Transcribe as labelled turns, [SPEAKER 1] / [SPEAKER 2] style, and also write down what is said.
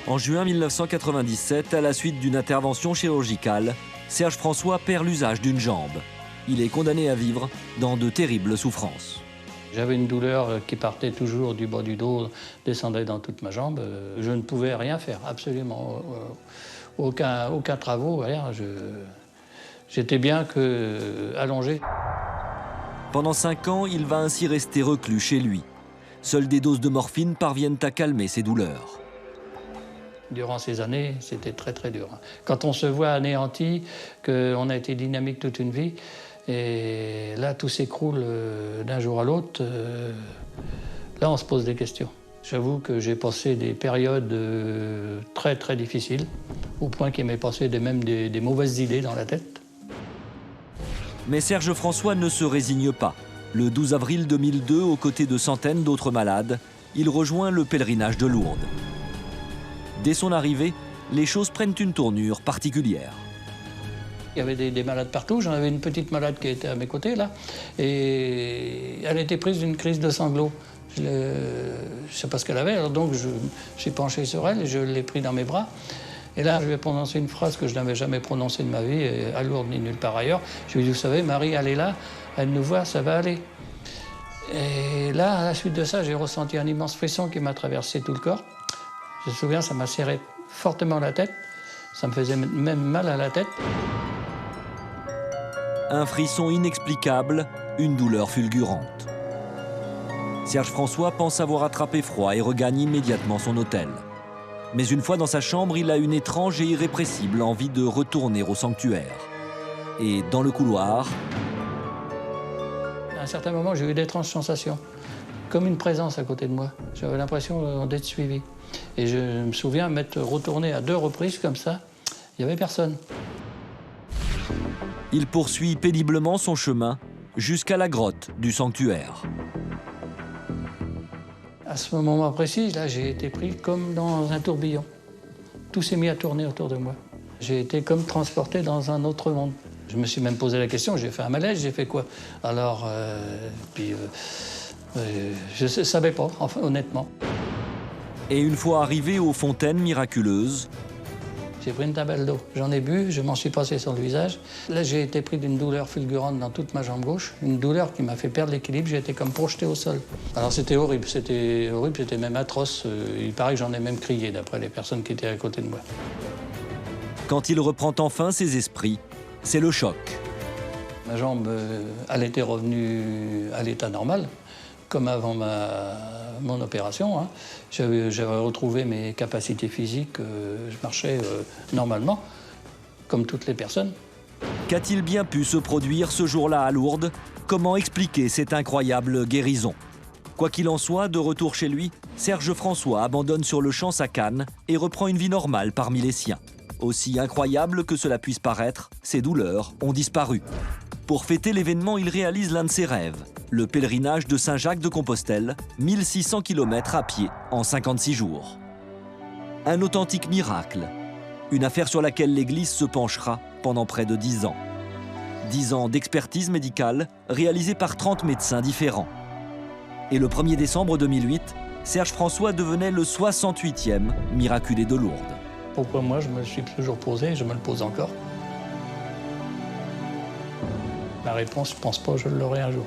[SPEAKER 1] En juin 1997, à la suite d'une intervention chirurgicale, Serge François perd l'usage d'une jambe. Il est condamné à vivre dans de terribles souffrances.
[SPEAKER 2] J'avais une douleur qui partait toujours du bas du dos, descendait dans toute ma jambe. Je ne pouvais rien faire, absolument. Aucun travaux, rien. J'étais bien que allongé.
[SPEAKER 1] Pendant 5 ans, il va ainsi rester reclus chez lui. Seules des doses de morphine parviennent à calmer ses douleurs.
[SPEAKER 2] Durant ces années, c'était très très dur. Quand on se voit anéanti, qu'on a été dynamique toute une vie, et là tout s'écroule d'un jour à l'autre, là on se pose des questions. J'avoue que j'ai passé des périodes très très difficiles, au point qu'il m'est passé même des mauvaises idées dans la tête.
[SPEAKER 1] Mais Serge François ne se résigne pas. Le 12 avril 2002, aux côtés de centaines d'autres malades, il rejoint le pèlerinage de Lourdes. Dès son arrivée, les choses prennent une tournure particulière.
[SPEAKER 2] Il y avait des malades partout. J'en avais une petite malade qui était à mes côtés, là. Et elle était prise d'une crise de sanglots. Je ne sais pas ce qu'elle avait, alors donc j'ai penché sur elle et je l'ai pris dans mes bras. Et là, je vais prononcer une phrase que je n'avais jamais prononcée de ma vie, à Lourdes ni nulle part ailleurs. Je lui ai dit, vous savez, Marie, elle est là, elle nous voit, ça va aller. Et là, à la suite de ça, j'ai ressenti un immense frisson qui m'a traversé tout le corps. Je me souviens, ça m'a serré fortement la tête. Ça me faisait même mal à la tête.
[SPEAKER 1] Un frisson inexplicable, une douleur fulgurante. Serge François pense avoir attrapé froid et regagne immédiatement son hôtel. Mais une fois dans sa chambre, il a une étrange et irrépressible envie de retourner au sanctuaire. Et dans le couloir...
[SPEAKER 2] À un certain moment, j'ai eu d'étranges sensations, comme une présence à côté de moi. J'avais l'impression d'être suivi. Et je me souviens m'être retourné à 2 reprises comme ça. Il n'y avait personne.
[SPEAKER 1] Il poursuit péniblement son chemin jusqu'à la grotte du sanctuaire.
[SPEAKER 2] À ce moment précis, là, j'ai été pris comme dans un tourbillon. Tout s'est mis à tourner autour de moi. J'ai été comme transporté dans un autre monde. Je me suis même posé la question, j'ai fait un malaise, j'ai fait quoi? Alors, je ne savais pas, enfin, honnêtement.
[SPEAKER 1] Et une fois arrivé aux fontaines miraculeuses,
[SPEAKER 2] j'ai pris une tabelle d'eau, j'en ai bu, je m'en suis passé sur le visage. Là, j'ai été pris d'une douleur fulgurante dans toute ma jambe gauche, une douleur qui m'a fait perdre l'équilibre, j'ai été comme projeté au sol. Alors c'était horrible, c'était même atroce. Il paraît que j'en ai même crié, d'après les personnes qui étaient à côté de moi.
[SPEAKER 1] Quand il reprend enfin ses esprits, c'est le choc.
[SPEAKER 2] Ma jambe, elle était revenue à l'état normal, comme avant mon opération. Hein. J'avais retrouvé mes capacités physiques, je marchais normalement, comme toutes les personnes.
[SPEAKER 1] Qu'a-t-il bien pu se produire ce jour-là à Lourdes? Comment expliquer cette incroyable guérison? Quoi qu'il en soit, de retour chez lui, Serge François abandonne sur le champ sa canne et reprend une vie normale parmi les siens. Aussi incroyable que cela puisse paraître, ses douleurs ont disparu. Pour fêter l'événement, il réalise l'un de ses rêves, le pèlerinage de Saint-Jacques-de-Compostelle, 1600 km à pied en 56 jours. Un authentique miracle, une affaire sur laquelle l'Église se penchera pendant près de 10 ans. 10 ans d'expertise médicale réalisée par 30 médecins différents. Et le 1er décembre 2008, Serge François devenait le 68e miraculé de Lourdes.
[SPEAKER 2] Pourquoi moi, je me suis toujours posé, je me le pose encore. La réponse, je ne pense pas que je l'aurai un jour.